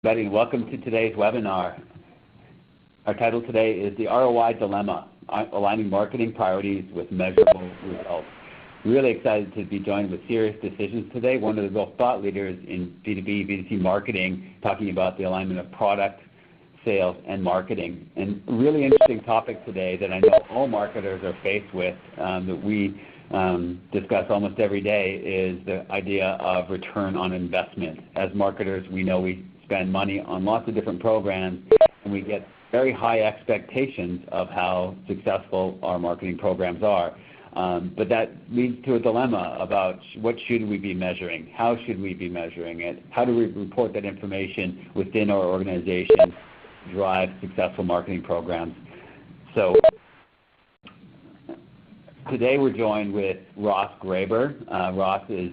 everybody, and welcome to today's webinar. Our title today is The ROI Dilemma, Aligning Marketing Priorities with Measurable Results. Really excited to be joined with SiriusDecisions today, one of the real thought leaders in B2B, B2C marketing, talking about the alignment of product, sales, and marketing. And a really interesting topic today that I know all marketers are faced with, that we discuss almost every day, is the idea of return on investment. As marketers, we know we spend money on lots of different programs, and we get very high expectations of how successful our marketing programs are. But that leads to a dilemma about what should we be measuring, how should we be measuring it, how do we report that information within our organization to drive successful marketing programs. So today we're joined with Ross Graber. Ross is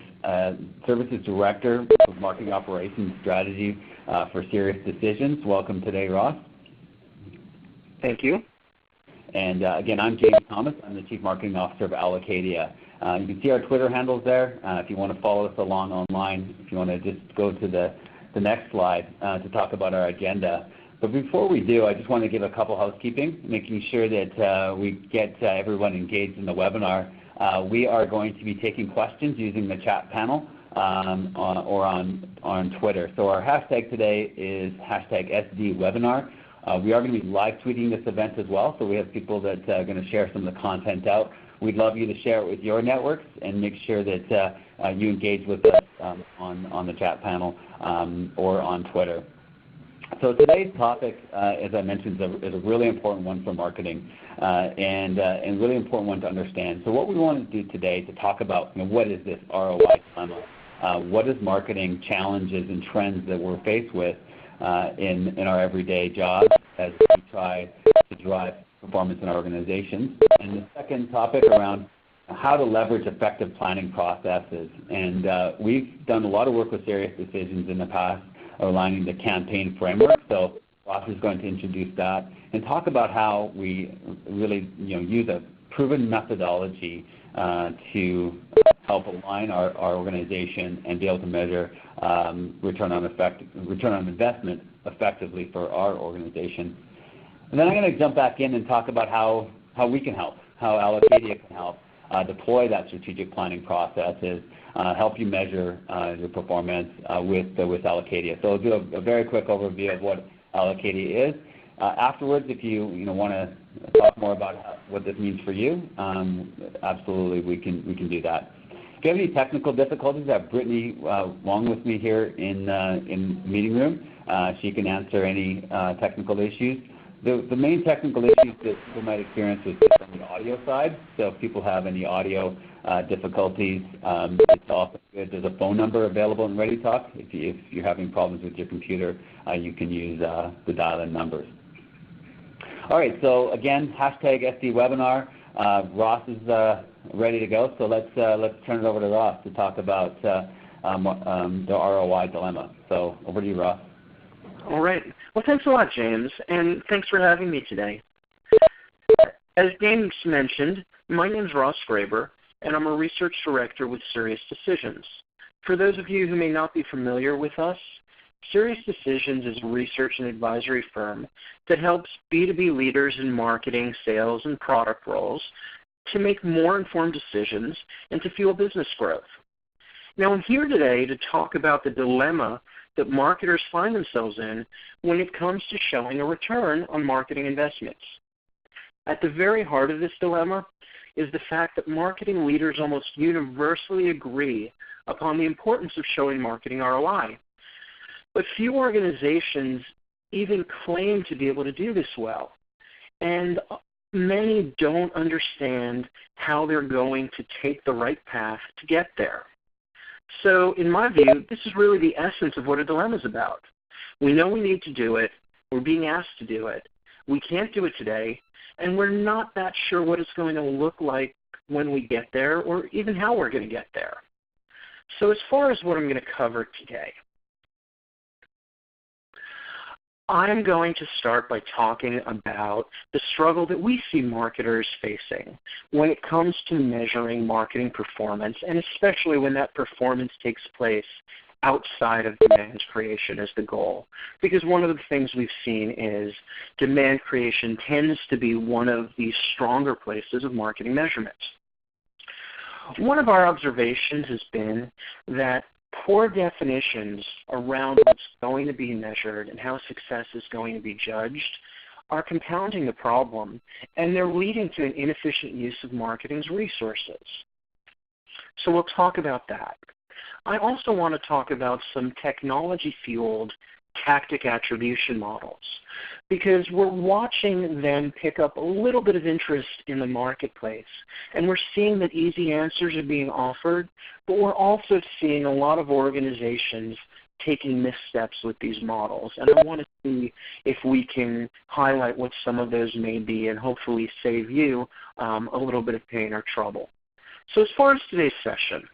Services Director of Marketing Operations Strategy for SiriusDecisions. Welcome today, Ross. Thank you. And again, I'm James Thomas. I'm the Chief Marketing Officer of Allocadia. You can see our Twitter handles there if you want to follow us along online, if you want to just go to the next slide to talk about our agenda. But before we do, I just want to give a couple housekeeping, making sure that we get everyone engaged in the webinar. We are going to be taking questions using the chat panel or on Twitter. So our hashtag today is #SDWebinar. We are going to be live tweeting this event as well, so we have people that are going to share some of the content out. We'd love you to share it with your networks and make sure that you engage with us on the chat panel or on Twitter. So today's topic, as I mentioned, is a really important one for marketing and really important one to understand. So what we want to do today is to talk about what is this ROI dilemma? What is marketing challenges and trends that we're faced with in our everyday jobs as we try to drive performance in our organizations. And the second topic around how to leverage effective planning processes. And we've done a lot of work with SiriusDecisions in the past aligning the campaign framework. So Ross is going to introduce that and talk about how we really use a proven methodology to help align our organization and be able to measure return on investment effectively for our organization. And then I'm going to jump back in and talk about how we can help, how Allocadia can help deploy that strategic planning processes, help you measure your performance with Allocadia. So I'll do a very quick overview of what Allocadia is. Afterwards, if you want to talk more about what this means for you, absolutely we can do that. If you have any technical difficulties, I have Brittany Wong with me here in the meeting room. She can answer any technical issues. The main technical issues that people might experience is on the audio side. So if people have any audio difficulties, it's often good. There's a phone number available in ReadyTalk. If you're having problems with your computer, you can use the dial-in numbers. All right, so again, #SDWebinar. Ross is ready to go, so let's turn it over to Ross to talk about the ROI dilemma. So over to you, Ross. All right. Well, thanks a lot, James, and thanks for having me today. As James mentioned, my name is Ross Graber, and I'm a research director with SiriusDecisions. For those of you who may not be familiar with us, SiriusDecisions is a research and advisory firm that helps B2B leaders in marketing, sales, and product roles to make more informed decisions and to fuel business growth. Now, I'm here today to talk about the dilemma that marketers find themselves in when it comes to showing a return on marketing investments. At the very heart of this dilemma is the fact that marketing leaders almost universally agree upon the importance of showing marketing ROI. But few organizations even claim to be able to do this well. And many don't understand how they're going to take the right path to get there. So in my view, this is really the essence of what a dilemma is about. We know we need to do it. We're being asked to do it. We can't do it today, and we're not that sure what it's going to look like when we get there or even how we're going to get there. So as far as what I'm going to cover today, I'm going to start by talking about the struggle that we see marketers facing when it comes to measuring marketing performance, and especially when that performance takes place outside of demand creation as the goal. Because one of the things we've seen is demand creation tends to be one of the stronger places of marketing measurement. One of our observations has been that poor definitions around what's going to be measured and how success is going to be judged are compounding the problem, and they're leading to an inefficient use of marketing's resources. So we'll talk about that. I also want to talk about some technology-fueled tactic attribution models, because we're watching them pick up a little bit of interest in the marketplace, and we're seeing that easy answers are being offered, but we're also seeing a lot of organizations taking missteps with these models, and I want to see if we can highlight what some of those may be and hopefully save you a little bit of pain or trouble. So as far as today's session,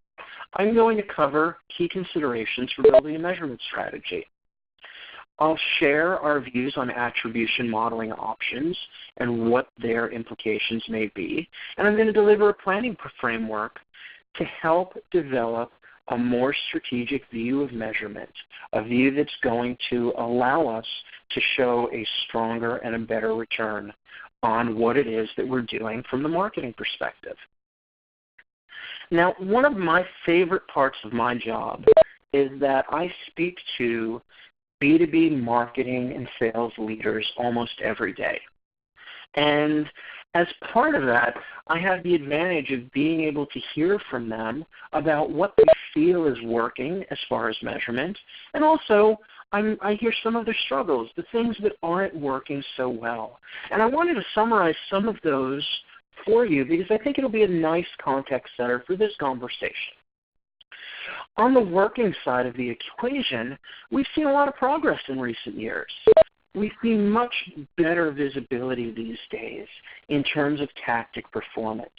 I'm going to cover key considerations for building a measurement strategy. I'll share our views on attribution modeling options and what their implications may be, and I'm going to deliver a planning framework to help develop a more strategic view of measurement, a view that's going to allow us to show a stronger and a better return on what it is that we're doing from the marketing perspective. Now, one of my favorite parts of my job is that I speak to B2B marketing and sales leaders almost every day. And as part of that, I have the advantage of being able to hear from them about what they feel is working as far as measurement, and also I hear some of their struggles, the things that aren't working so well. And I wanted to summarize some of those for you because I think it'll be a nice context setter for this conversation. On the working side of the equation, we've seen a lot of progress in recent years. We see much better visibility these days in terms of tactic performance.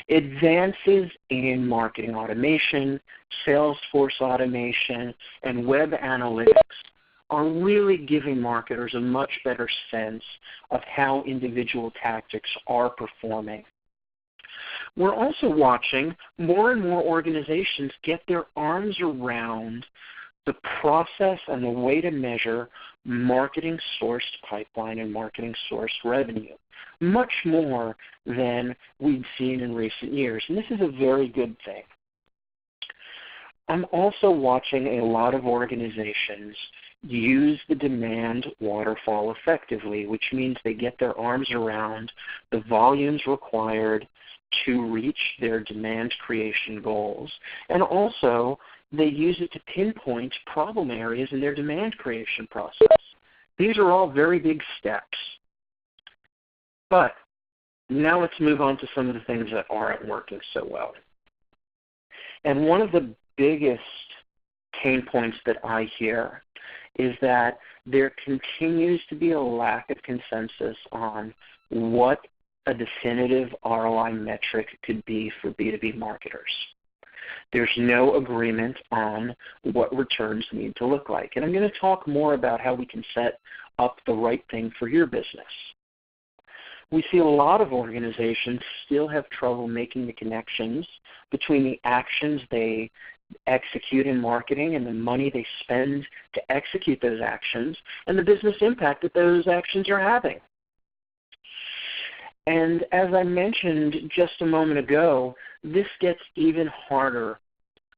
Advances in marketing automation, Salesforce automation, and web analytics are really giving marketers a much better sense of how individual tactics are performing. We're also watching more and more organizations get their arms around the process and the way to measure marketing sourced pipeline and marketing sourced revenue, much more than we've seen in recent years. And this is a very good thing. I'm also watching a lot of organizations use the demand waterfall effectively, which means they get their arms around the volumes required to reach their demand creation goals. And also, they use it to pinpoint problem areas in their demand creation process. These are all very big steps. But now let's move on to some of the things that aren't working so well. And one of the biggest pain points that I hear is that there continues to be a lack of consensus on what a definitive ROI metric could be for B2B marketers. There's no agreement on what returns need to look like. And I'm going to talk more about how we can set up the right thing for your business. We see a lot of organizations still have trouble making the connections between the actions they execute in marketing and the money they spend to execute those actions and the business impact that those actions are having. And as I mentioned just a moment ago, this gets even harder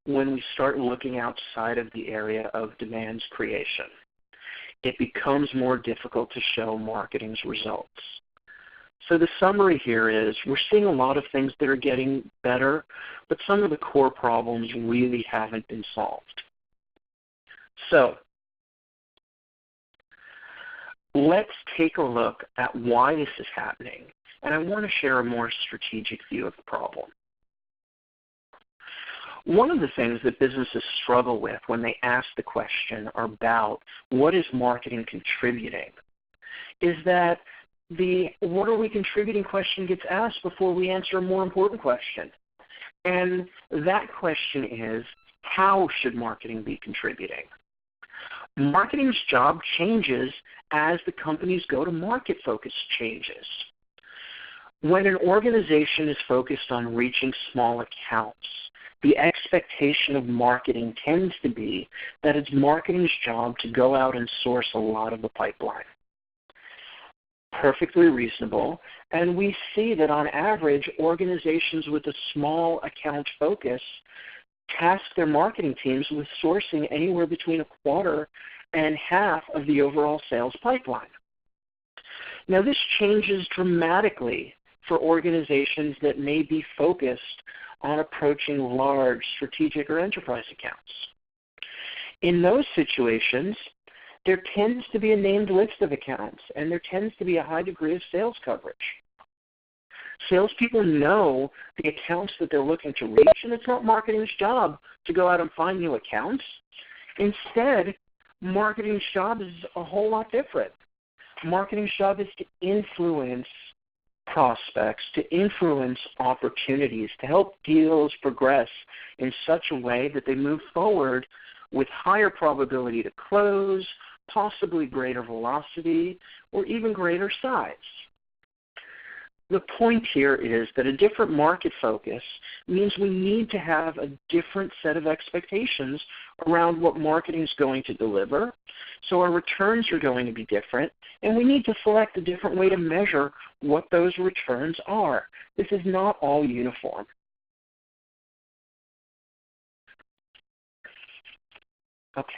when we start looking outside of the area of demand creation. It becomes more difficult to show marketing's results. So the summary here is we're seeing a lot of things that are getting better, but some of the core problems really haven't been solved. So let's take a look at why this is happening. And I want to share a more strategic view of the problem. One of the things that businesses struggle with when they ask the question about what is marketing contributing is that the what are we contributing question gets asked before we answer a more important question. And that question is, how should marketing be contributing? Marketing's job changes as the company's go-to-market focus changes. When an organization is focused on reaching small accounts, the expectation of marketing tends to be that it's marketing's job to go out and source a lot of the pipeline. Perfectly reasonable, and we see that on average, organizations with a small account focus task their marketing teams with sourcing anywhere between a quarter and half of the overall sales pipeline. Now, this changes dramatically for organizations that may be focused on approaching large strategic or enterprise accounts. In those situations, there tends to be a named list of accounts, and there tends to be a high degree of sales coverage. Salespeople know the accounts that they're looking to reach, and it's not marketing's job to go out and find new accounts. Instead, marketing's job is a whole lot different. Marketing's job is to influence prospects, to influence opportunities, to help deals progress in such a way that they move forward with higher probability to close, possibly greater velocity, or even greater size. The point here is that a different market focus means we need to have a different set of expectations around what marketing is going to deliver, so our returns are going to be different, and we need to select a different way to measure what those returns are. This is not all uniform. Okay.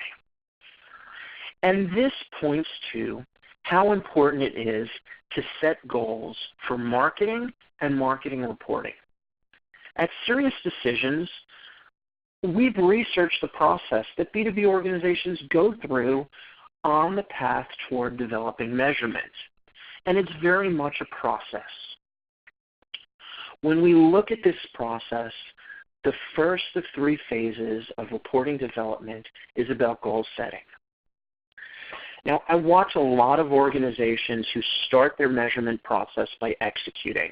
And this points to how important it is to set goals for marketing and marketing reporting. At SiriusDecisions, we've researched the process that B2B organizations go through on the path toward developing measurement, and it's very much a process. When we look at this process, the first of 3 phases of reporting development is about goal setting. Now, I watch a lot of organizations who start their measurement process by executing.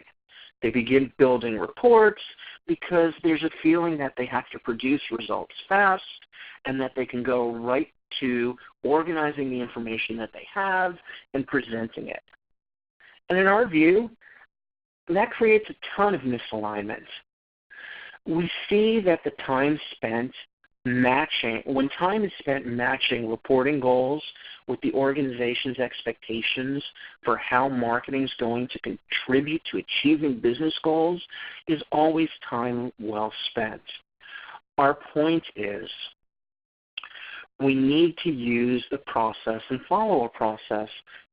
They begin building reports because there's a feeling that they have to produce results fast and that they can go right to organizing the information that they have and presenting it. And in our view, that creates a ton of misalignment. We see that the time spent when time is spent matching reporting goals with the organization's expectations for how marketing is going to contribute to achieving business goals, is always time well spent. Our point is we need to use the process and follow a process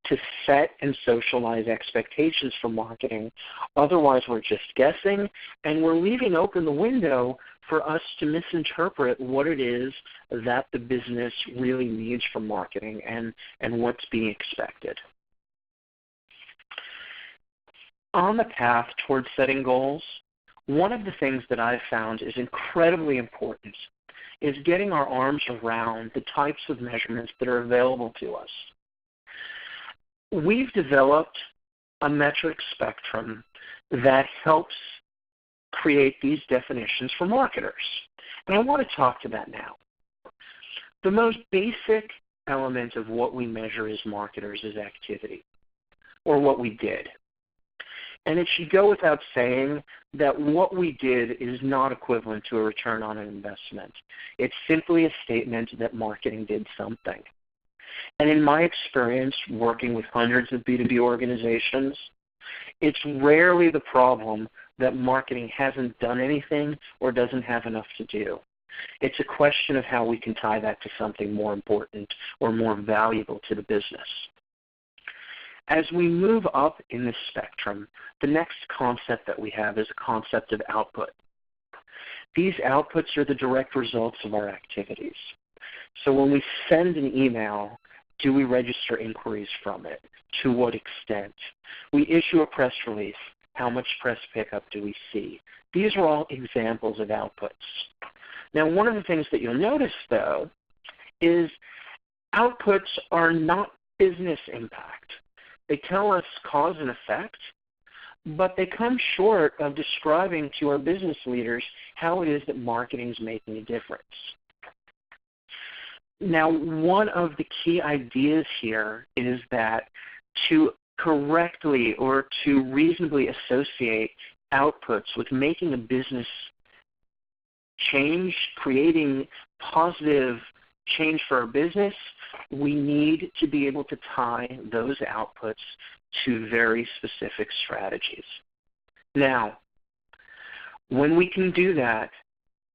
to set and socialize expectations for marketing. Otherwise, we're just guessing, and we're leaving open the window for us to misinterpret what it is that the business really needs from marketing and what's being expected. On the path towards setting goals, one of the things that I've found is incredibly important is getting our arms around the types of measurements that are available to us. We've developed a metric spectrum that helps create these definitions for marketers. And I want to talk to that now. The most basic element of what we measure as marketers is activity, or what we did. And it should go without saying that what we did is not equivalent to a return on an investment. It's simply a statement that marketing did something. And in my experience working with hundreds of B2B organizations, it's rarely the problem that marketing hasn't done anything or doesn't have enough to do. It's a question of how we can tie that to something more important or more valuable to the business. As we move up in this spectrum, the next concept that we have is a concept of output. These outputs are the direct results of our activities. So when we send an email, do we register inquiries from it? To what extent? We issue a press release. How much press pickup do we see? These are all examples of outputs. Now, one of the things that you'll notice, though, is outputs are not business impact. They tell us cause and effect, but they come short of describing to our business leaders how it is that marketing is making a difference. Now, one of the key ideas here is that to correctly or to reasonably associate outputs with making a business change, creating positive change for our business, we need to be able to tie those outputs to very specific strategies. Now, when we can do that,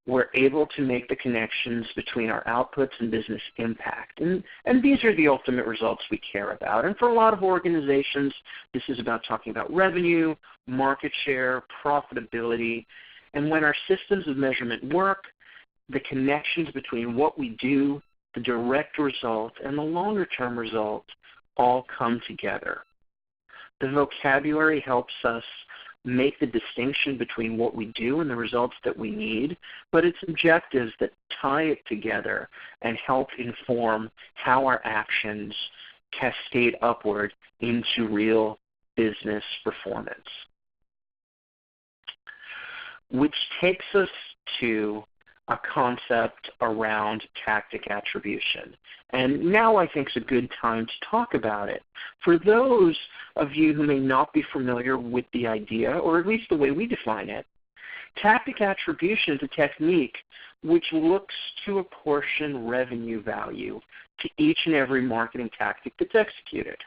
we're able to make the connections between our outputs and business impact. And these are the ultimate results we care about. And for a lot of organizations, this is about talking about revenue, market share, profitability. And when our systems of measurement work, the connections between what we do, the direct result, and the longer-term result all come together. The vocabulary helps us make the distinction between what we do and the results that we need, but it's objectives that tie it together and help inform how our actions cascade upward into real business performance. Which takes us to a concept around tactic attribution. And now I think is a good time to talk about it. For those of you who may not be familiar with the idea, or at least the way we define it, tactic attribution is a technique which looks to apportion revenue value to each and every marketing tactic that's executed.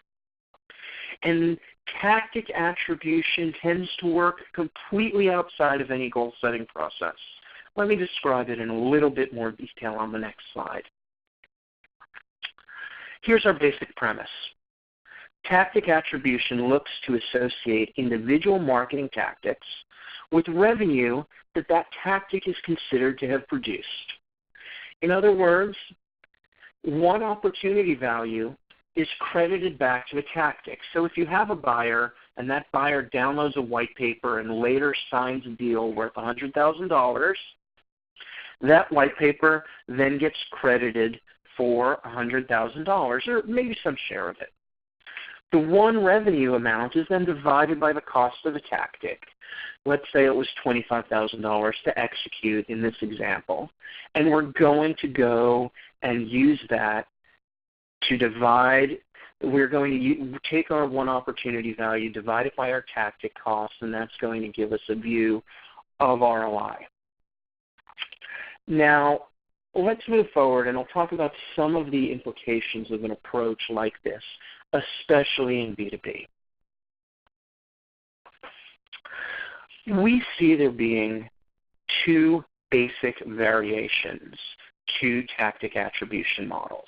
And tactic attribution tends to work completely outside of any goal-setting process. Let me describe it in a little bit more detail on the next slide. Here's our basic premise. Tactic attribution looks to associate individual marketing tactics with revenue that that tactic is considered to have produced. In other words, one opportunity value is credited back to a tactic. So if you have a buyer and that buyer downloads a white paper and later signs a deal worth $100,000, that white paper then gets credited for $100,000 or maybe some share of it. The one revenue amount is then divided by the cost of the tactic. Let's say it was $25,000 to execute in this example, and we're going to go and use that to divide. We're going to take our one opportunity value, divide it by our tactic cost, and that's going to give us a view of ROI. Now, let's move forward, and I'll talk about some of the implications of an approach like this, especially in B2B. We see there being two basic variations to tactic attribution models,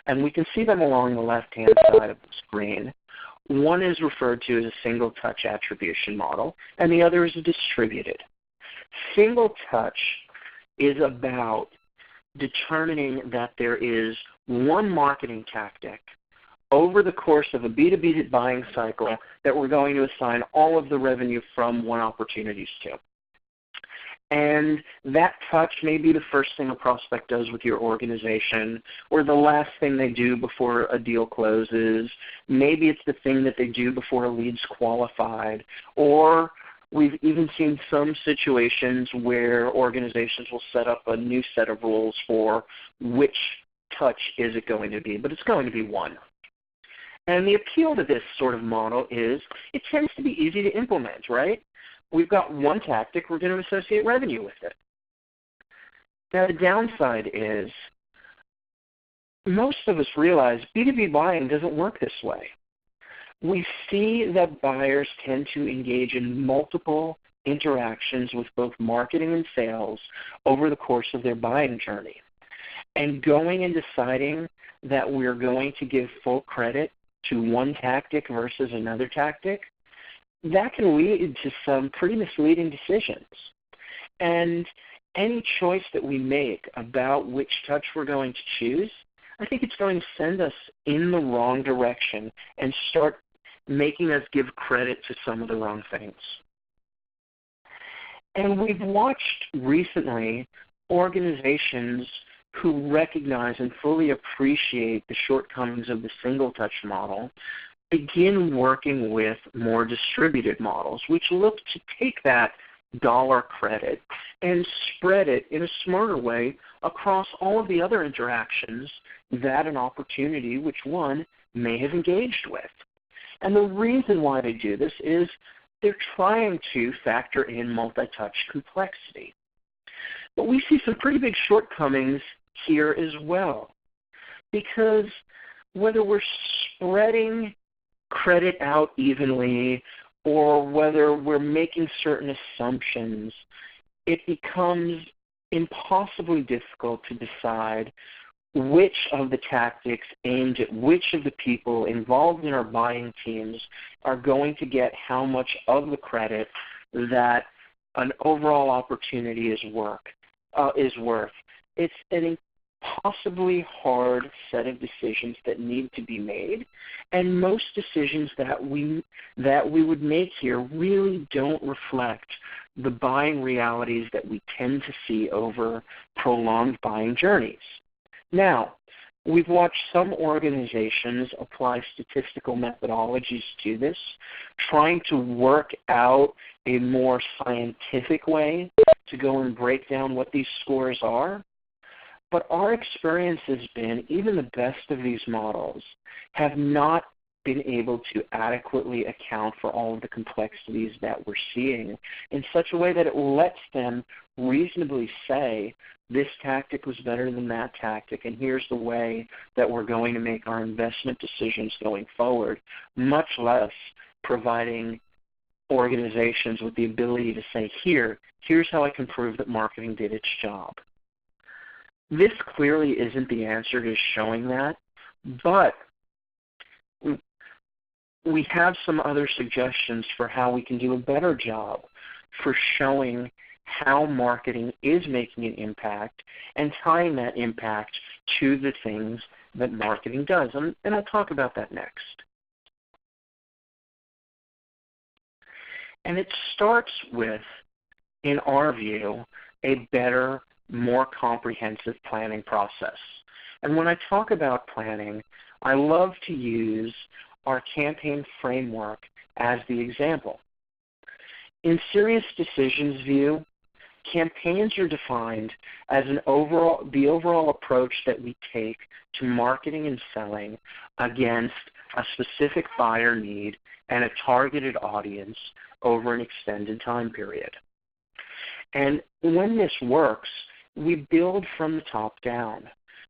and we can see them along the left-hand side of the screen. One is referred to as a single-touch attribution model, and the other is a distributed. Single-touch is about determining that there is one marketing tactic over the course of a B2B buying cycle that we're going to assign all of the revenue from one opportunities to. And that touch may be the first thing a prospect does with your organization, or the last thing they do before a deal closes. Maybe it's the thing that they do before a lead's qualified, or we've even seen some situations where organizations will set up a new set of rules for which touch is it going to be, but it's going to be one. And the appeal to this sort of model is it tends to be easy to implement, right? We've got one tactic, we're going to associate revenue with it. Now the downside is most of us realize B2B buying doesn't work this way. We see that buyers tend to engage in multiple interactions with both marketing and sales over the course of their buying journey. And going and deciding that we're going to give full credit to one tactic versus another tactic, that can lead to some pretty misleading decisions. And any choice that we make about which touch we're going to choose, I think it's going to send us in the wrong direction and start making us give credit to some of the wrong things. And we've watched recently organizations who recognize and fully appreciate the shortcomings of the single-touch model begin working with more distributed models, which look to take that dollar credit and spread it in a smarter way across all of the other interactions that an opportunity, which one, may have engaged with. And the reason why they do this is they're trying to factor in multi-touch complexity. But we see some pretty big shortcomings here as well, because whether we're spreading credit out evenly or whether we're making certain assumptions, it becomes impossibly difficult to decide which of the tactics aimed at which of the people involved in our buying teams are going to get how much of the credit that an overall opportunity is worth. It's an impossibly hard set of decisions that need to be made, and most decisions that we would make here really don't reflect the buying realities that we tend to see over prolonged buying journeys. Now, we've watched some organizations apply statistical methodologies to this, trying to work out a more scientific way to go and break down what these scores are. But our experience has been even the best of these models have not been able to adequately account for all of the complexities that we're seeing in such a way that it lets them reasonably say, this tactic was better than that tactic, and here's the way that we're going to make our investment decisions going forward, much less providing organizations with the ability to say, here's how I can prove that marketing did its job. This clearly isn't the answer to showing that, but we have some other suggestions for how we can do a better job for showing how marketing is making an impact and tying that impact to the things that marketing does. And I'll talk about that next. And it starts with, in our view, a better, more comprehensive planning process. And when I talk about planning, I love to use our campaign framework as the example. In SiriusDecisions' view, campaigns are defined as the overall approach that we take to marketing and selling against a specific buyer need and a targeted audience over an extended time period. And when this works, we build from the top down.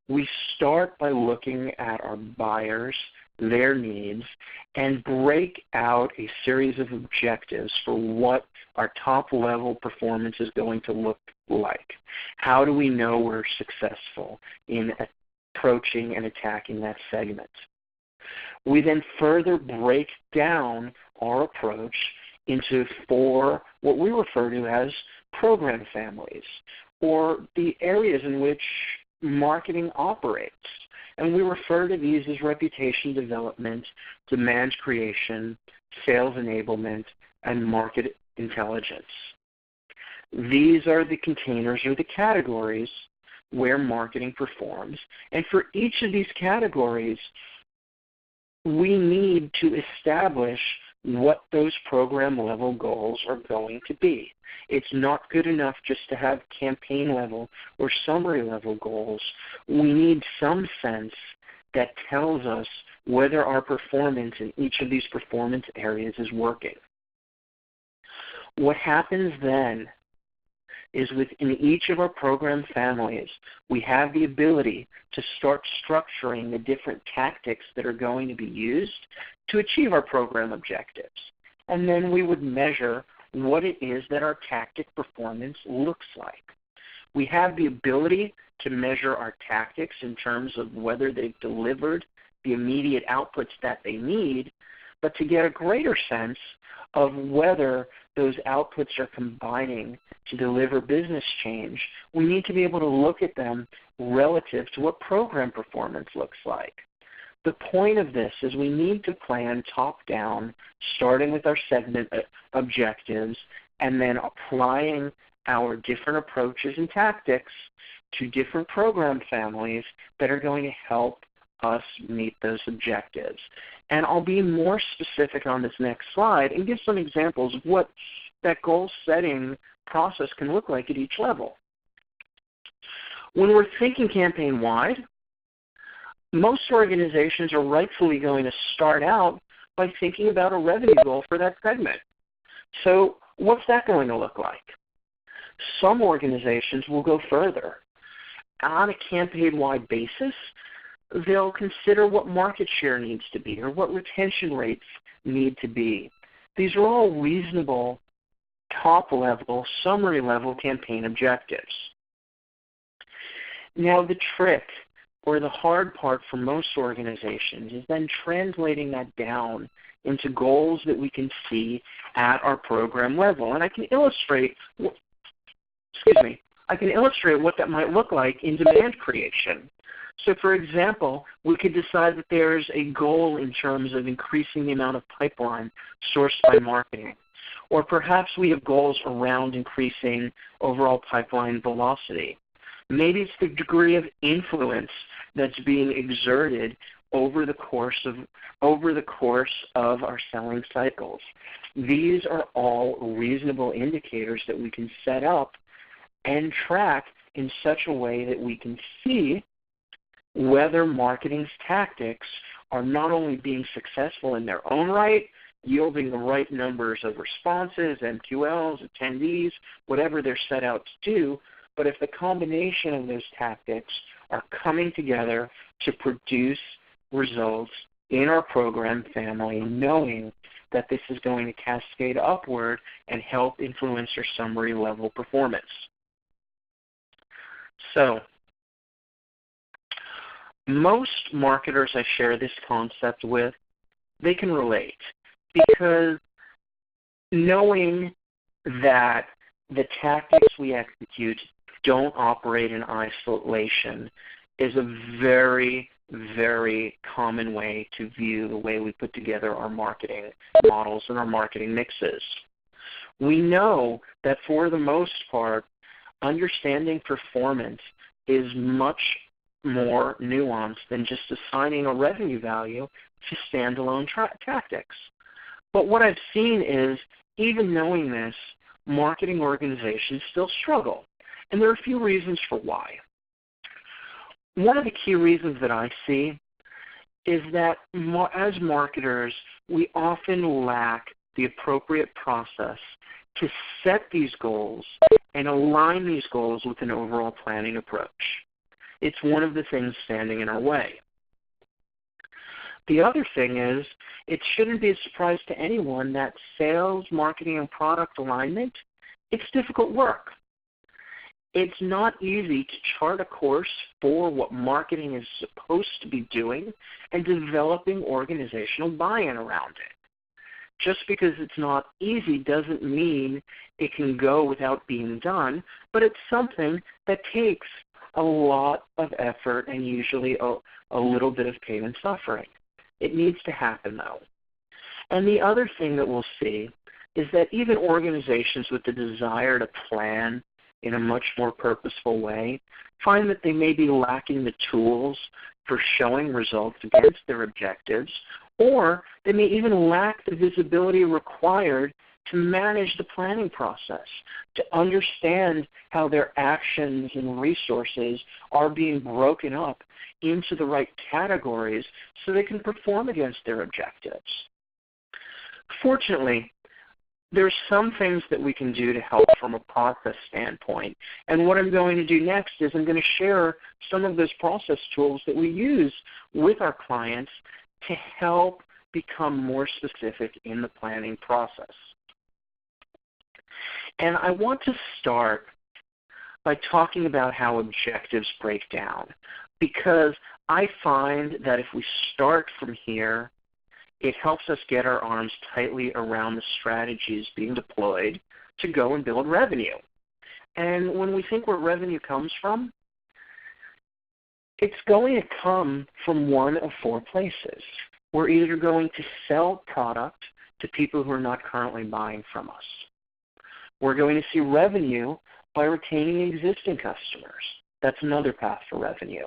We start by looking at our buyers, their needs, and break out a series of objectives for what our top-level performance is going to look like. How do we know we're successful in approaching and attacking that segment? We then further break down our approach into 4 what we refer to as program families, or the areas in which marketing operates. And we refer to these as reputation development, demand creation, sales enablement, and market intelligence. These are the containers or the categories where marketing performs. And for each of these categories, we need to establish what those program level goals are going to be. It's not good enough just to have campaign level or summary level goals. We need some sense that tells us whether our performance in each of these performance areas is working. What happens then is within each of our program families, we have the ability to start structuring the different tactics that are going to be used to achieve our program objectives. And then we would measure what it is that our tactic performance looks like. We have the ability to measure our tactics in terms of whether they've delivered the immediate outputs that they need, but to get a greater sense of whether those outputs are combining to deliver business change, we need to be able to look at them relative to what program performance looks like. The point of this is we need to plan top-down, starting with our segment objectives, and then applying our different approaches and tactics to different program families that are going to help us meet those objectives. And I'll be more specific on this next slide and give some examples of what that goal-setting process can look like at each level. When we're thinking campaign-wide, most organizations are rightfully going to start out by thinking about a revenue goal for that segment. So what's that going to look like? Some organizations will go further. On a campaign-wide basis, they'll consider what market share needs to be or what retention rates need to be. These are all reasonable, top-level, summary-level campaign objectives. Now the trick, or the hard part for most organizations, is then translating that down into goals that we can see at our program level. And I can illustrate what that might look like in demand creation. So for example, we could decide that there's a goal in terms of increasing the amount of pipeline sourced by marketing. Or perhaps we have goals around increasing overall pipeline velocity. Maybe it's the degree of influence that's being exerted over the course of our selling cycles. These are all reasonable indicators that we can set up and track in such a way that we can see whether marketing's tactics are not only being successful in their own right, yielding the right numbers of responses, MQLs, attendees, whatever they're set out to do, but if the combination of those tactics are coming together to produce results in our program family, knowing that this is going to cascade upward and help influence our summary level performance. So, most marketers I share this concept with, they can relate, because knowing that the tactics we execute don't operate in isolation is a very, very common way to view the way we put together our marketing models and our marketing mixes. We know that for the most part, understanding performance is much more nuanced than just assigning a revenue value to standalone tactics. But what I've seen is, even knowing this, marketing organizations still struggle. And there are a few reasons for why. One of the key reasons that I see is that as marketers, we often lack the appropriate process to set these goals and align these goals with an overall planning approach. It's one of the things standing in our way. The other thing is, it shouldn't be a surprise to anyone that sales, marketing, and product alignment, it's difficult work. It's not easy to chart a course for what marketing is supposed to be doing and developing organizational buy-in around it. Just because it's not easy doesn't mean it can go without being done, but it's something that takes a lot of effort and usually a little bit of pain and suffering. It needs to happen, though. And the other thing that we'll see is that even organizations with the desire to plan in a much more purposeful way find that they may be lacking the tools for showing results against their objectives, or they may even lack the visibility required to manage the planning process, to understand how their actions and resources are being broken up into the right categories so they can perform against their objectives. Fortunately, there's some things that we can do to help from a process standpoint. And what I'm going to do next is I'm going to share some of those process tools that we use with our clients to help become more specific in the planning process. And I want to start by talking about how objectives break down, because I find that if we start from here, it helps us get our arms tightly around the strategies being deployed to go and build revenue. And when we think where revenue comes from, it's going to come from one of four places. We're either going to sell product to people who are not currently buying from us. We're going to see revenue by retaining existing customers. That's another path for revenue.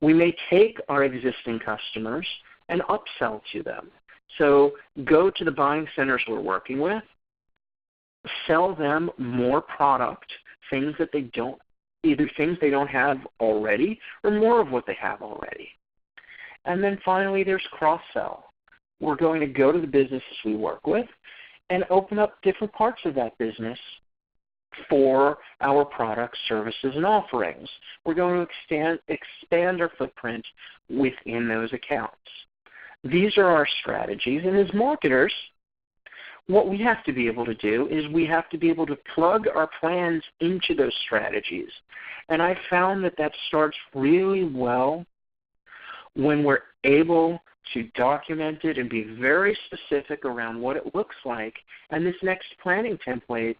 We may take our existing customers and upsell to them. So go to the buying centers we're working with, sell them more product, things that they don't, either things they don't have already or more of what they have already. And then finally, there's cross-sell. We're going to go to the businesses we work with and open up different parts of that business for our products, services, and offerings. We're going to expand our footprint within those accounts. These are our strategies, and as marketers, what we have to be able to do is we have to be able to plug our plans into those strategies. And I found that that starts really well when we're able to document it and be very specific around what it looks like. And this next planning template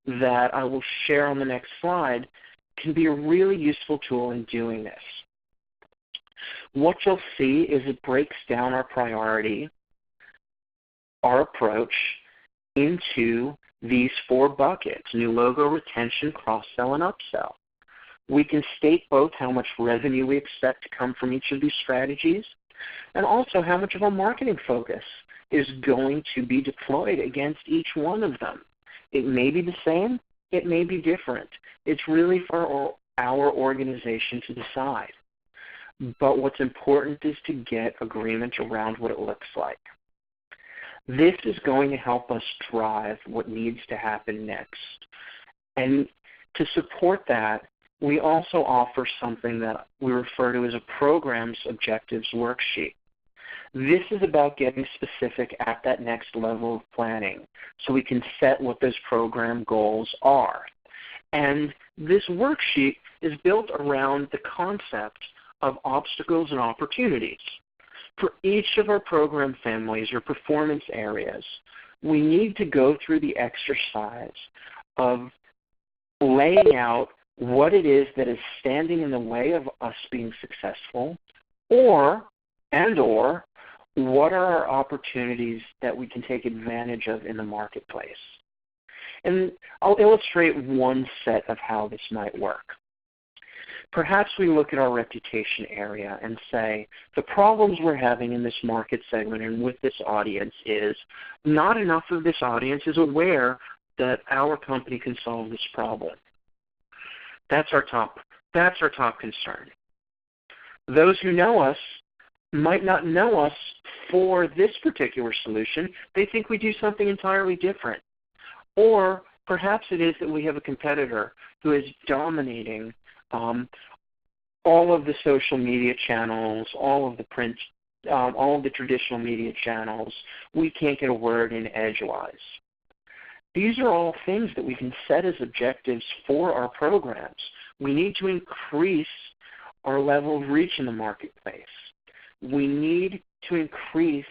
that I will share on the next slide can be a really useful tool in doing this. What you'll see is it breaks down our priority, our approach, into these 4 buckets: new logo, retention, cross-sell, and upsell. We can state both how much revenue we expect to come from each of these strategies and also how much of our marketing focus is going to be deployed against each one of them. It may be the same, it may be different. It's really for our organization to decide. But what's important is to get agreement around what it looks like. This is going to help us drive what needs to happen next. And to support that, we also offer something that we refer to as a program's objectives worksheet. This is about getting specific at that next level of planning so we can set what those program goals are. And this worksheet is built around the concept of obstacles and opportunities. For each of our program families or performance areas, we need to go through the exercise of laying out what it is that is standing in the way of us being successful, or what are our opportunities that we can take advantage of in the marketplace. And I'll illustrate one set of how this might work. Perhaps we look at our reputation area and say, the problems we're having in this market segment and with this audience is not enough of this audience is aware that our company can solve this problem. That's our top concern. Those who know us might not know us for this particular solution. They think we do something entirely different. Or perhaps it is that we have a competitor who is dominating all of the social media channels, all of the print, all of the traditional media channels. We can't get a word in edgewise. These are all things that we can set as objectives for our programs. We need to increase our level of reach in the marketplace. We need to increase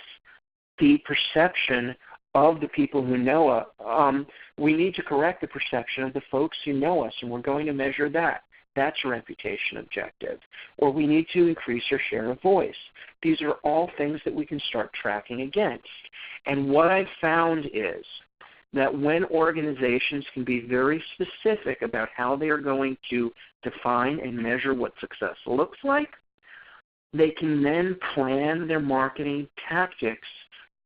the perception of the people who know us. We need to correct the perception of the folks who know us, and we're going to measure that. That's a reputation objective. Or we need to increase our share of voice. These are all things that we can start tracking against. And what I've found is that when organizations can be very specific about how they are going to define and measure what success looks like, they can then plan their marketing tactics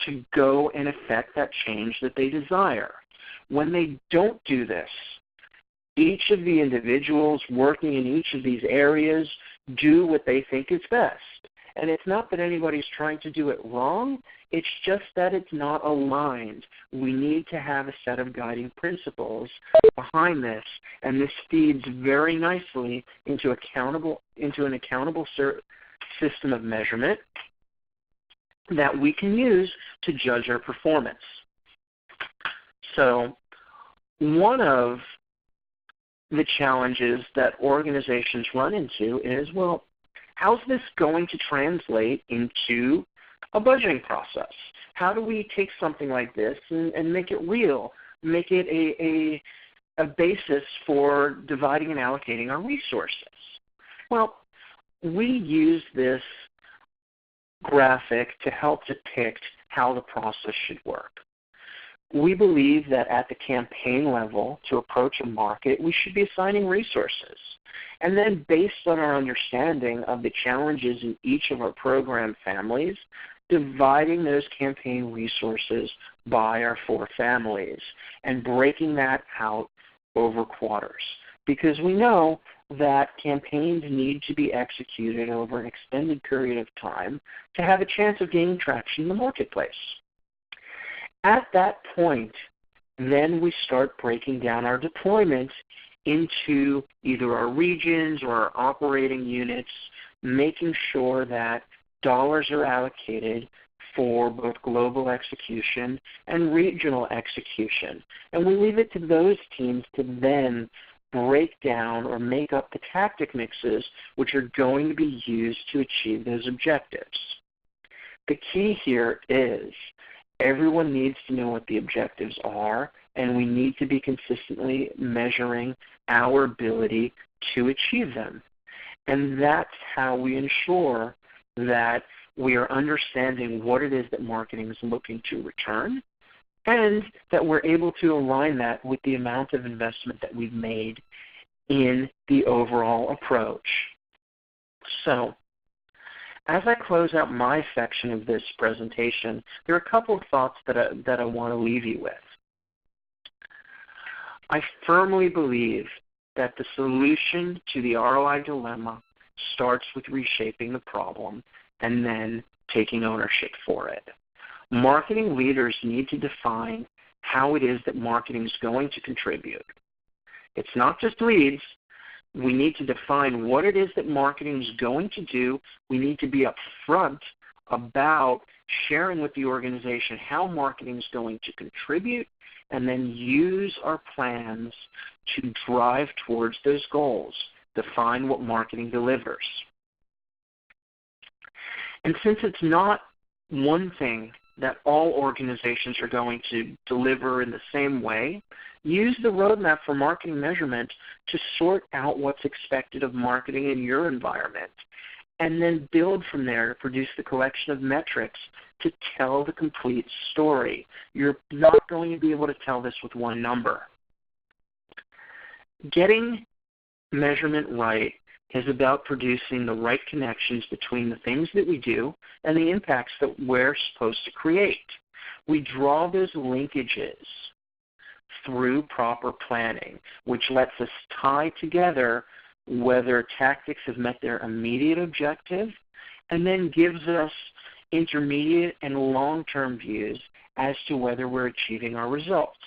to go and affect that change that they desire. When they don't do this, each of the individuals working in each of these areas do what they think is best. And it's not that anybody's trying to do it wrong, it's just that it's not aligned. We need to have a set of guiding principles behind this, and this feeds very nicely into an accountable system of measurement that we can use to judge our performance. So one of the challenges that organizations run into is, well, how's this going to translate into a budgeting process? How do we take something like this and make it real, make it a basis for dividing and allocating our resources? Well, we use this graphic to help depict how the process should work. We believe that at the campaign level, to approach a market, we should be assigning resources. And then based on our understanding of the challenges in each of our program families, dividing those campaign resources by our 4 families and breaking that out over quarters. Because we know that campaigns need to be executed over an extended period of time to have a chance of gaining traction in the marketplace. At that point, Then we start breaking down our deployment into either our regions or our operating units, making sure that dollars are allocated for both global execution and regional execution. And we leave it to those teams to then break down or make up the tactic mixes which are going to be used to achieve those objectives. The key here is everyone needs to know what the objectives are, and we need to be consistently measuring our ability to achieve them. And that's how we ensure that we are understanding what it is that marketing is looking to return, and that we're able to align that with the amount of investment that we've made in the overall approach. So, as I close out my section of this presentation, there are a couple of thoughts that I want to leave you with. I firmly believe that the solution to the ROI dilemma starts with reshaping the problem and then taking ownership for it. Marketing leaders need to define how it is that marketing is going to contribute. It's not just leads. We need to define what it is that marketing is going to do. We need to be upfront about sharing with the organization how marketing is going to contribute, and then use our plans to drive towards those goals. Define what marketing delivers. And since it's not one thing that all organizations are going to deliver in the same way, use the roadmap for marketing measurement to sort out what's expected of marketing in your environment, and then build from there to produce the collection of metrics to tell the complete story. You're not going to be able to tell this with one number. Getting measurement right is about producing the right connections between the things that we do and the impacts that we're supposed to create. We draw those linkages through proper planning, which lets us tie together whether tactics have met their immediate objective, and then gives us intermediate and long-term views as to whether we're achieving our results.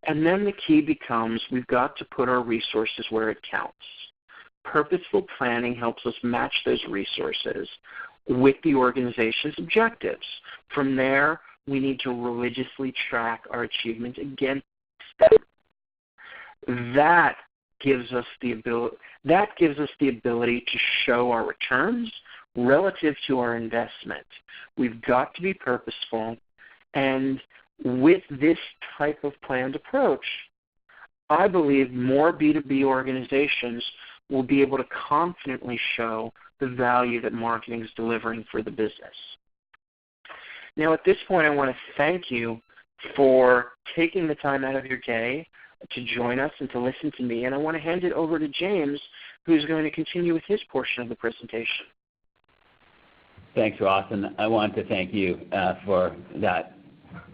And then the key becomes we've got to put our resources where it counts. Purposeful planning helps us match those resources with the organization's objectives. From there, we need to religiously track our achievement against them. That gives us the ability to show our returns relative to our investment. We've got to be purposeful, and with this type of planned approach, I believe more B2B organizations will be able to confidently show the value that marketing is delivering for the business. Now, at this point, I want to thank you for taking the time out of your day to join us and to listen to me, and I want to hand it over to James, who's going to continue with his portion of the presentation. Thanks, Ross, and I want to thank you for that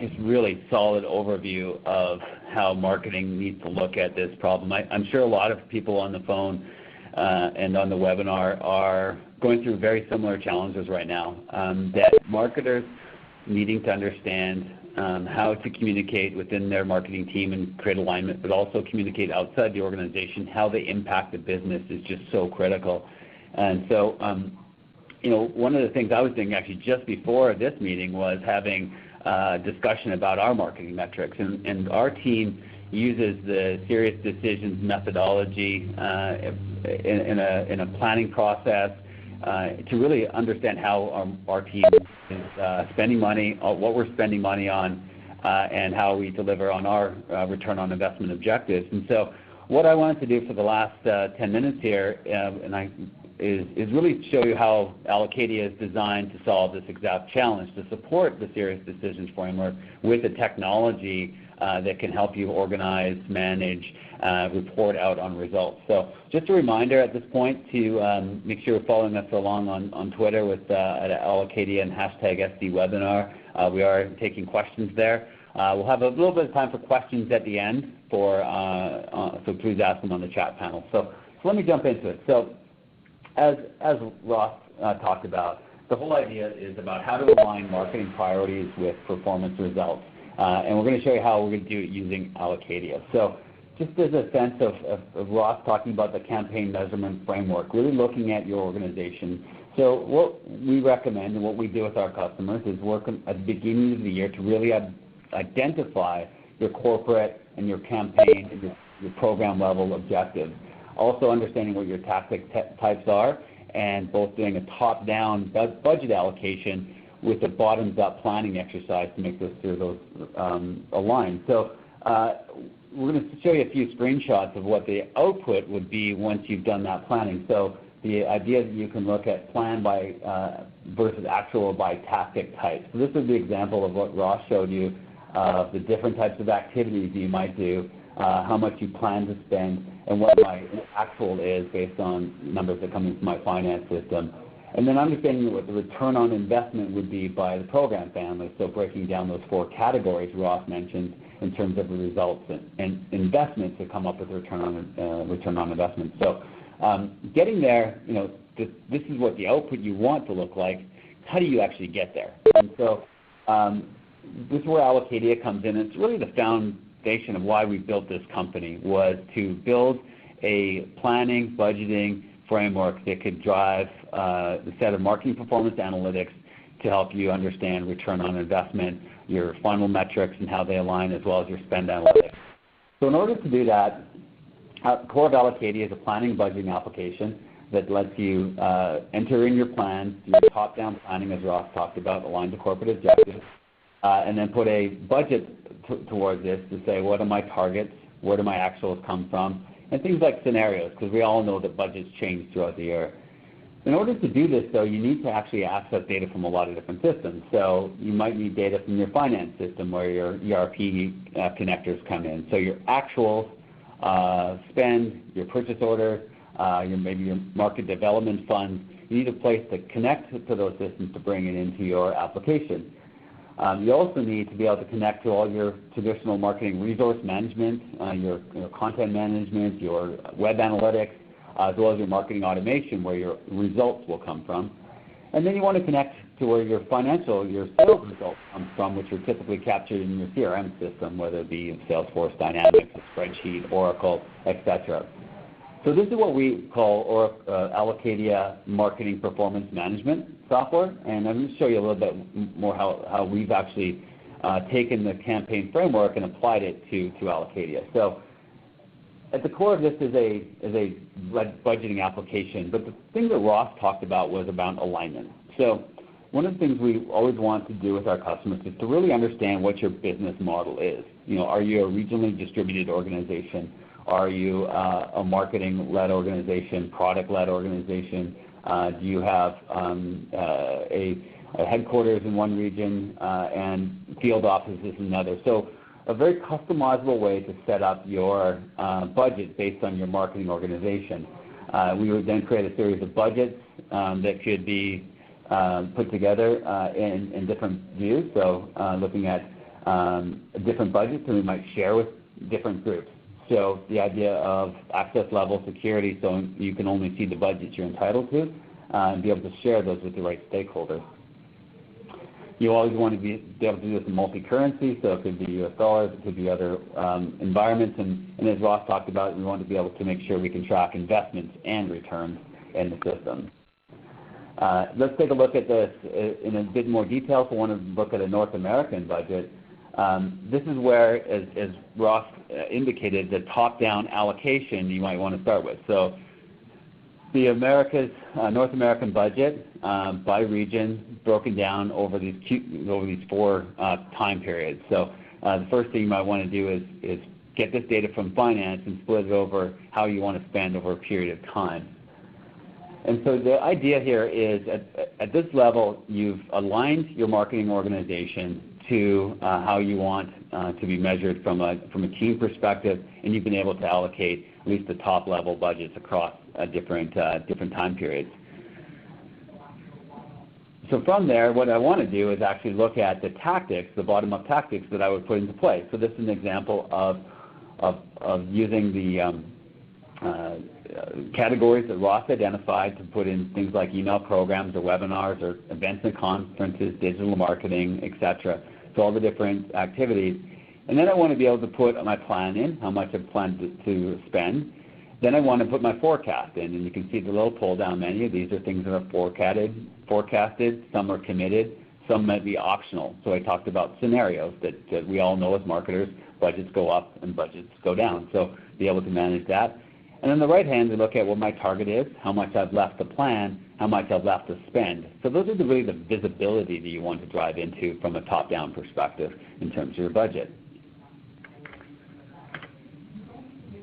just really solid overview of how marketing needs to look at this problem. I'm sure a lot of people on the phone and on the webinar are going through very similar challenges right now, that marketers needing to understand how to communicate within their marketing team and create alignment, but also communicate outside the organization how they impact the business is just so critical. And so, one of the things I was doing actually just before this meeting was having a discussion about our marketing metrics, and our team uses the SiriusDecisions methodology in a planning process to really understand how our team is spending money, what we're spending money on, and how we deliver on our return on investment objectives. And so what I wanted to do for the last 10 minutes here is really show you how Allocadia is designed to solve this exact challenge, to support the SiriusDecisions framework with a technology that can help you organize, manage, report out on results. So just a reminder at this point to make sure you're following us along on Twitter with at Allocadia and #SDWebinar. We are taking questions there. We'll have a little bit of time for questions at the end, so please ask them on the chat panel. So let me jump into it. So as Ross talked about, the whole idea is about how to align marketing priorities with performance results. And we're going to show you how we're going to do it using Allocadia. So just as a sense of Ross talking about the campaign measurement framework, really looking at your organization. So what we recommend and what we do with our customers is work at the beginning of the year to really identify your corporate and your campaign and your program level objectives. Also understanding what your tactic types are, and both doing a top-down budget allocation with a bottoms-up planning exercise to make those align. So we're going to show you a few screenshots of what the output would be once you've done that planning. So the idea that you can look at plan by versus actual by tactic type. So this is the example of what Ross showed you of the different types of activities you might do, how much you plan to spend, and what my actual is based on numbers that come into my finance system. And then understanding what the return on investment would be by the program family, so breaking down those 4 categories Ross mentioned in terms of the results and investments that come up with return on investment. So getting there, this is what the output you want to look like. How do you actually get there? And so this is where Allocadia comes in. It's really the foundation of why we built this company, was to build a planning, budgeting framework that could drive the set of marketing performance analytics to help you understand return on investment, your funnel metrics and how they align, as well as your spend analytics. So in order to do that, core of Allocadia is a planning budgeting application that lets you enter in your plans, your top-down planning, as Ross talked about, aligned to corporate objectives, and then put a budget towards this to say, what are my targets, where do my actuals come from, and things like scenarios, because we all know that budgets change throughout the year. In order to do this, though, you need to actually access data from a lot of different systems. So you might need data from your finance system where your ERP connectors come in. So your actuals, spend, your purchase order, maybe your market development funds. You need a place to connect to those systems to bring it into your application. You also need to be able to connect to all your traditional marketing resource management, your content management, your web analytics, as well as your marketing automation, where your results will come from. And then you want to connect to where your sales results come from, which are typically captured in your CRM system, whether it be Salesforce, Dynamics, a spreadsheet, Oracle, etc. So this is what we call Allocadia Marketing Performance Management software, and I'm going to show you a little bit more how we've actually taken the campaign framework and applied it to Allocadia. So at the core of this is a budgeting application, but the thing that Ross talked about was about alignment. So one of the things we always want to do with our customers is to really understand what your business model is. Are you a regionally distributed organization? Are you a marketing-led organization, product-led organization? Do you have a headquarters in one region and field offices in another? So a very customizable way to set up your budget based on your marketing organization. We would then create a series of budgets that could be put together in different views. So looking at different budgets that we might share with different groups. So the idea of access level security, so you can only see the budgets you're entitled to and be able to share those with the right stakeholders. You always want to be able to do this in multi-currency, so it could be US dollars, it could be other environments, and as Ross talked about, we want to be able to make sure we can track investments and returns in the system. Let's take a look at this in a bit more detail. If we want to look at a North American budget, this is where, as Ross indicated, the top-down allocation you might want to start with. So the North American budget by region, broken down over these 4 time periods. So the first thing you might want to do is get this data from finance and split it over how you want to spend over a period of time. And so the idea here is at this level, you've aligned your marketing organization to how you want to be measured from a team perspective, and you've been able to allocate at least the top level budgets across different time periods. So from there, what I want to do is actually look at the tactics, the bottom-up tactics that I would put into play. So this is an example of using the categories that Ross identified to put in things like email programs or webinars or events and conferences, digital marketing, etc., so all the different activities. And then I want to be able to put my plan in, how much I've planned to spend. Then I want to put my forecast in, and you can see the little pull-down menu. These are things that are forecasted. Some are committed. Some might be optional. So I talked about scenarios that we all know as marketers. Budgets go up and budgets go down. So be able to manage that. And on the right hand, we look at what my target is, how much I've left to plan, how much I've left to spend. So those are really the visibility that you want to drive into from a top-down perspective in terms of your budget.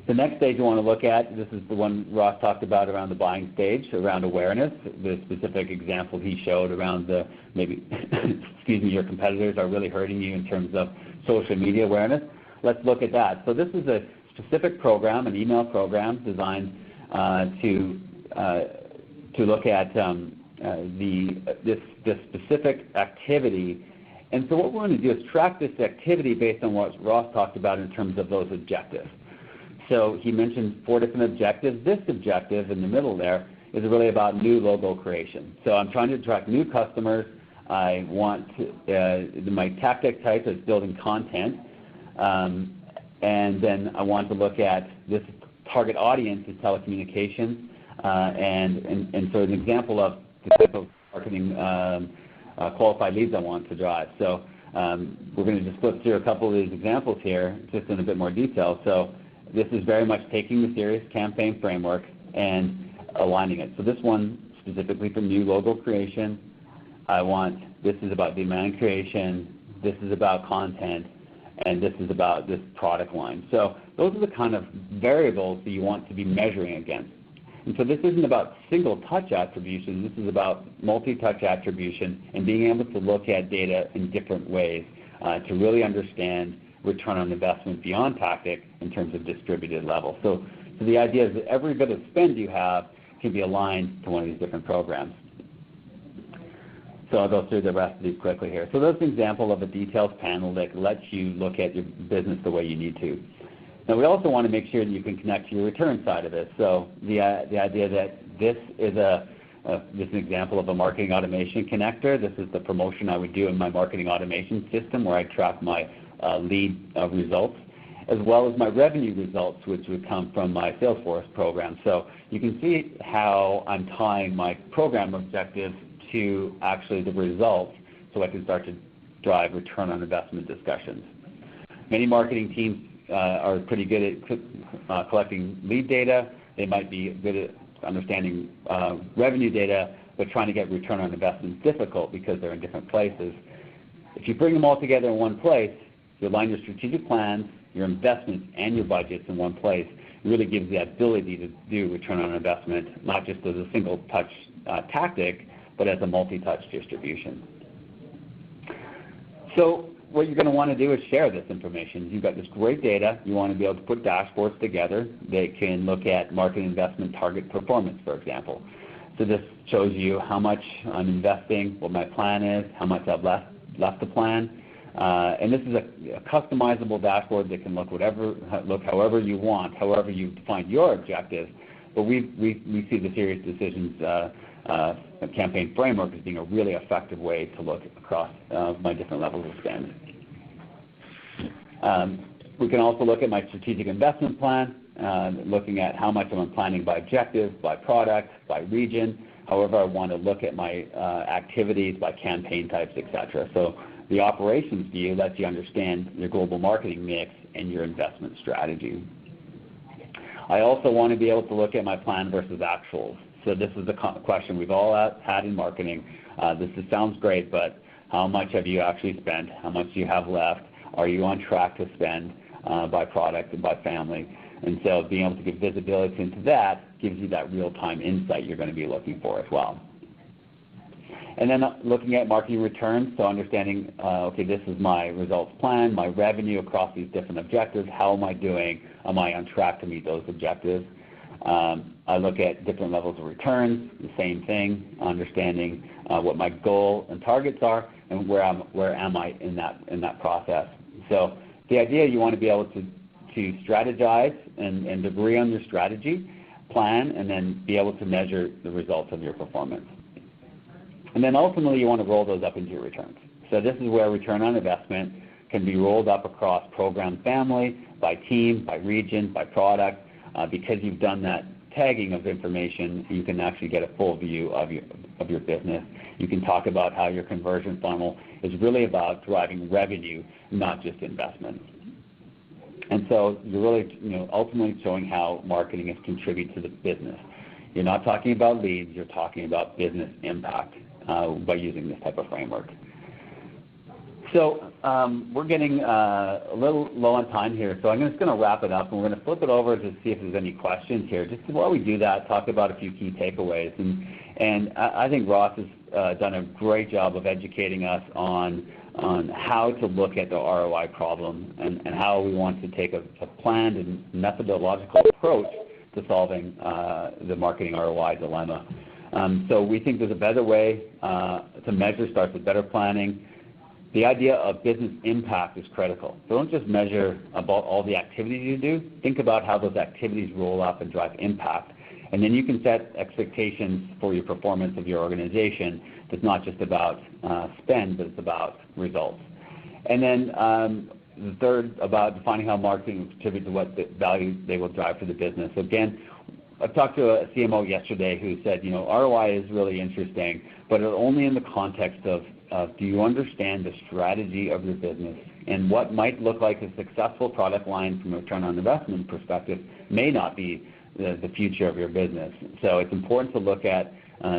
The next stage you want to look at, this is the one Ross talked about around the buying stage, around awareness. The specific example he showed around the maybe, excuse me, your competitors are really hurting you in terms of social media awareness. Let's look at that. So this is a specific program, an email program designed to look at this specific activity. And so what we're going to do is track this activity based on what Ross talked about in terms of those objectives. So he mentioned 4 different objectives. This objective in the middle there is really about new logo creation. So I'm trying to attract new customers. I want my tactic type is building content. And then I want to look at this target audience is telecommunications. And so an example of the type of marketing qualified leads I want to drive. So we're going to just flip through a couple of these examples here just in a bit more detail. So this is very much taking the Sirius campaign framework and aligning it. So this one specifically for new logo creation, this is about demand creation, this is about content, and this is about this product line. So those are the kind of variables that you want to be measuring against. And so this isn't about single touch attribution, this is about multi-touch attribution and being able to look at data in different ways to really understand return on investment beyond tactic in terms of distributed level. So the idea is that every bit of spend you have can be aligned to one of these different programs. So I'll go through the rest of these quickly here. So that's an example of a details panel that lets you look at your business the way you need to. Now we also want to make sure that you can connect to your return side of it. So the idea that this is this is an example of a marketing automation connector. This is the promotion I would do in my marketing automation system where I track my lead results, as well as my revenue results, which would come from my Salesforce program. So you can see how I'm tying my program objectives to actually the results so I can start to drive return on investment discussions. Many marketing teams are pretty good at collecting lead data. They might be good at understanding revenue data, but trying to get return on investment is difficult because they're in different places. If you bring them all together in one place, you align your strategic plans, your investments, and your budgets in one place. It really gives the ability to do return on investment, not just as a single touch tactic, but as a multi-touch distribution. So what you're going to want to do is share this information. You've got this great data. You want to be able to put dashboards together that can look at market investment target performance, for example. So this shows you how much I'm investing, what my plan is, how much I've left to plan. And this is a customizable dashboard that can look however you want, however you define your objectives. But we see the SiriusDecisions campaign framework as being a really effective way to look across my different levels of spend. We can also look at my strategic investment plan, looking at how much I'm planning by objective, by product, by region. However, I want to look at my activities by campaign types, etc. So the operations view lets you understand your global marketing mix and your investment strategy. I also want to be able to look at my plan versus actuals. So this is the question we've all had in marketing. Sounds great, but how much have you actually spent? How much do you have left? Are you on track to spend by product and by family? And so being able to give visibility into that gives you that real-time insight you're going to be looking for as well. And then looking at marketing returns, so understanding, okay, this is my results plan, my revenue across these different objectives. How am I doing? Am I on track to meet those objectives? I look at different levels of returns, the same thing, understanding what my goal and targets are and where am I in that process. So the idea, you want to be able to strategize and agree on your strategy, plan, and then be able to measure the results of your performance. And then ultimately you want to roll those up into your returns. So this is where return on investment can be rolled up across program family, by team, by region, by product. Because you've done that tagging of information, you can actually get a full view of your business. You can talk about how your conversion funnel is really about driving revenue, not just investment. And so you're really, ultimately showing how marketing is contributing to the business. You're not talking about leads, you're talking about business impact by using this type of framework. So we're getting a little low on time here, so I'm just going to wrap it up, and we're going to flip it over to see if there's any questions here. Just while we do that, talk about a few key takeaways. And I think Ross has done a great job of educating us on how to look at the ROI problem and how we want to take a planned and methodological approach to solving the marketing ROI dilemma. So we think there's a better way to measure, starts with better planning. The idea of business impact is critical. So don't just measure about all the activities you do. Think about how those activities roll up and drive impact. And then you can set expectations for your performance of your organization that's not just about spend, but it's about results. And then the third, about defining how marketing will contribute to what the value they will drive for the business. So again, I talked to a CMO yesterday who said, ROI is really interesting, but only in the context of do you understand the strategy of your business, and what might look like a successful product line from a return on investment perspective may not be the future of your business. So it's important to look at,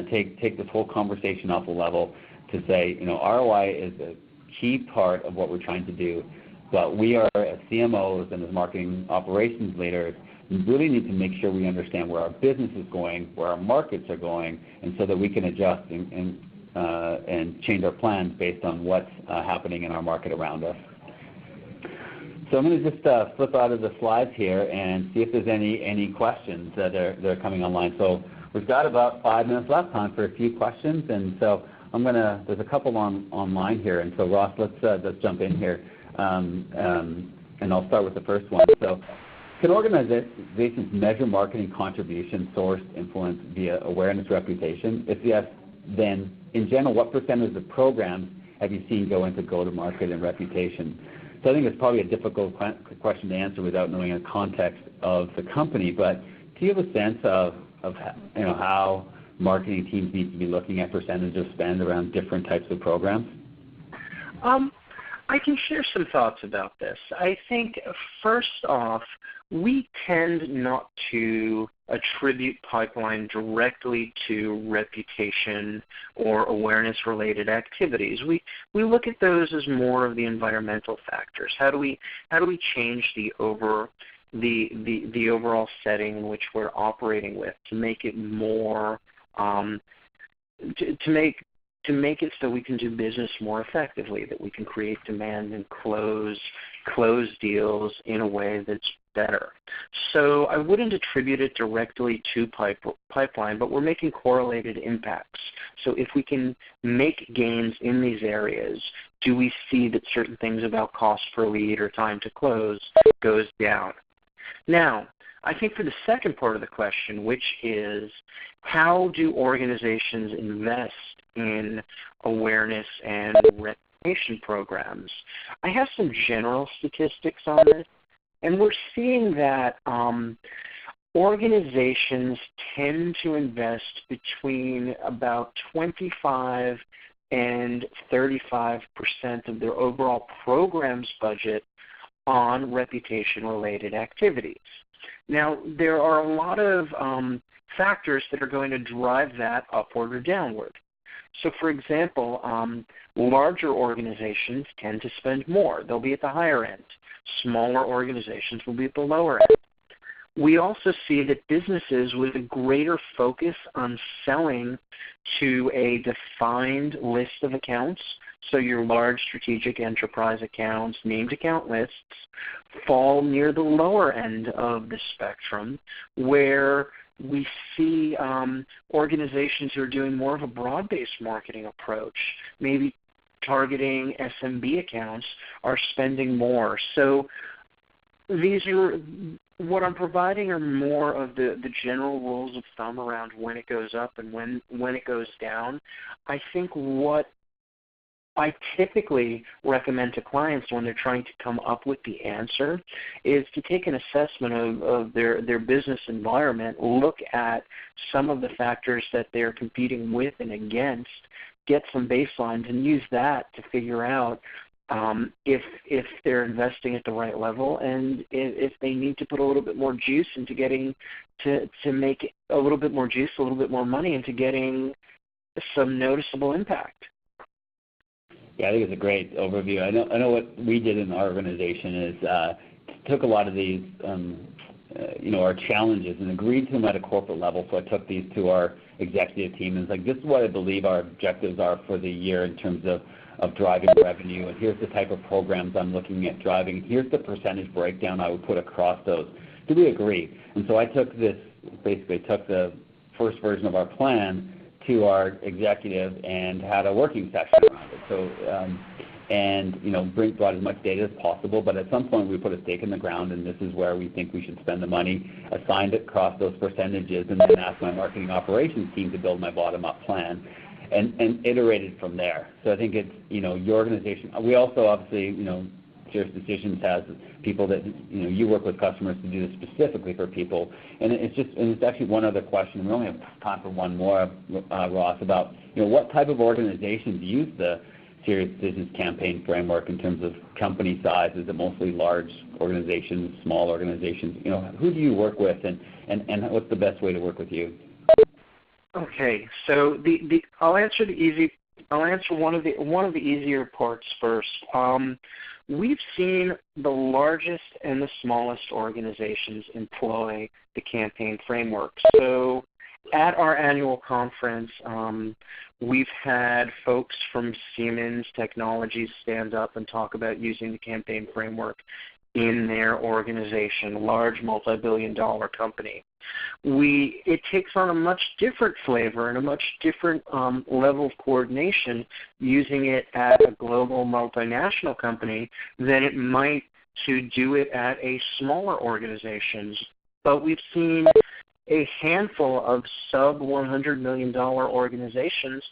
take this whole conversation off a level to say, ROI is a key part of what we're trying to do, but we are as CMOs and as marketing operations leaders, we really need to make sure we understand where our business is going, where our markets are going, and so that we can adjust and change our plans based on what's happening in our market around us. So I'm going to just flip out of the slides here and see if there's any questions that are coming online. So we've got about 5 minutes left, time for a few questions, and so there's a couple online here, and so Ross, let's jump in here, and I'll start with the first one. So, can organizations measure marketing contribution, source, influence via awareness, reputation? If yes, then in general, what percentage of programs have you seen go into go-to-market and reputation? So I think it's probably a difficult question to answer without knowing the context of the company, but do you have a sense of how marketing teams need to be looking at percentage of spend around different types of programs? I can share some thoughts about this. I think, first off, we tend not to attribute pipeline directly to reputation or awareness-related activities. We look at those as more of the environmental factors. How do we change the overall setting in which we're operating with to make it more to make it so we can do business more effectively, that we can create demand and close deals in a way that's better. So I wouldn't attribute it directly to pipeline, but we're making correlated impacts. So if we can make gains in these areas, do we see that certain things about cost per lead or time to close goes down? Now, I think for the second part of the question, which is how do organizations invest in awareness and reputation programs, I have some general statistics on this, and we're seeing that organizations tend to invest between about 25 and 35% of their overall programs budget on reputation-related activities. Now, there are a lot of factors that are going to drive that upward or downward. So, for example, larger organizations tend to spend more. They'll be at the higher end. Smaller organizations will be at the lower end. We also see that businesses with a greater focus on selling to a defined list of accounts, so your large strategic enterprise accounts, named account lists, fall near the lower end of the spectrum, where we see organizations who are doing more of a broad-based marketing approach, maybe targeting SMB accounts, are spending more. So these are, what I'm providing are more of the general rules of thumb around when it goes up and when it goes down. I think what I typically recommend to clients when they're trying to come up with the answer is to take an assessment of their business environment, look at some of the factors that they're competing with and against, get some baselines, and use that to figure out if they're investing at the right level, and if they need to put a little bit more juice into getting to make a little bit more juice, a little bit more money into getting some noticeable impact. Yeah, I think it's a great overview. I know what we did in our organization is took a lot of these, our challenges and agreed to them at a corporate level. So I took these to our executive team and was like, this is what I believe our objectives are for the year in terms of driving revenue, and here's the type of programs I'm looking at driving. Here's the percentage breakdown I would put across those. Do we agree? And so I took this, basically took the first version of our plan to our executive and had a working session around it. So, brought as much data as possible, but at some point we put a stake in the ground, and this is where we think we should spend the money, assigned it across those percentages, and then asked my marketing operations team to build my bottom-up plan, and iterated from there. So I think it's, your organization. We also obviously, SiriusDecisions has people that, you work with customers to do this specifically for people. And it's actually one other question. We only have time for one more, Ross, about, what type of organizations use the SiriusDecisions campaign framework in terms of company size? Is it mostly large organizations, small organizations? Who do you work with, and what's the best way to work with you? Okay, so I'll answer one of the easier parts first. We've seen the largest and the smallest organizations employ the campaign framework. So at our annual conference, we've had folks from Siemens Technologies stand up and talk about using the campaign framework in their organization, large multi-billion-dollar company. It takes on a much different flavor and a much different level of coordination using it at a global multinational company than it might to do it at a smaller organization. But we've seen a handful of sub-$100 million organizations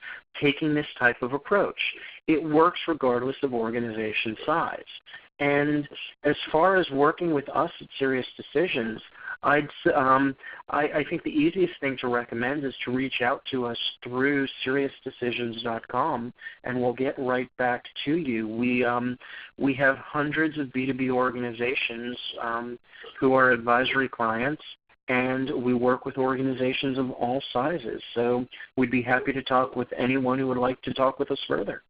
taking this type of approach. It works regardless of organization size. And as far as working with us at SiriusDecisions, I think the easiest thing to recommend is to reach out to us through SiriusDecisions.com, and we'll get right back to you. We have hundreds of B2B organizations who are advisory clients, and we work with organizations of all sizes. So we'd be happy to talk with anyone who would like to talk with us further.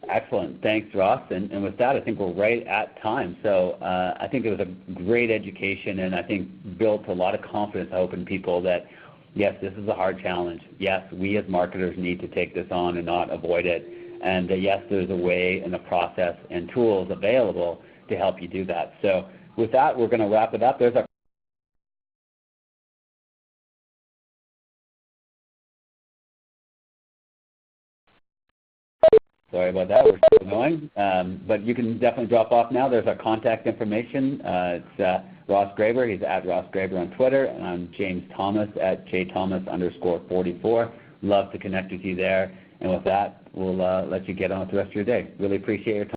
Excellent. Thanks, Ross. And with that, I think we're right at time. So I think it was a great education, and I think built a lot of confidence, I hope, in people that, yes, this is a hard challenge. Yes, we as marketers need to take this on and not avoid it. And yes, there's a way and a process and tools available to help you do that. So with that, we're going to wrap it up. There's our Sorry about that. We're still going. But you can definitely drop off now. There's our contact information. It's Ross Graber. He's at Ross Graber on Twitter. And I'm James Thomas at jthomas_44. Love to connect with you there. And with that, we'll let you get on with the rest of your day. Really appreciate your time.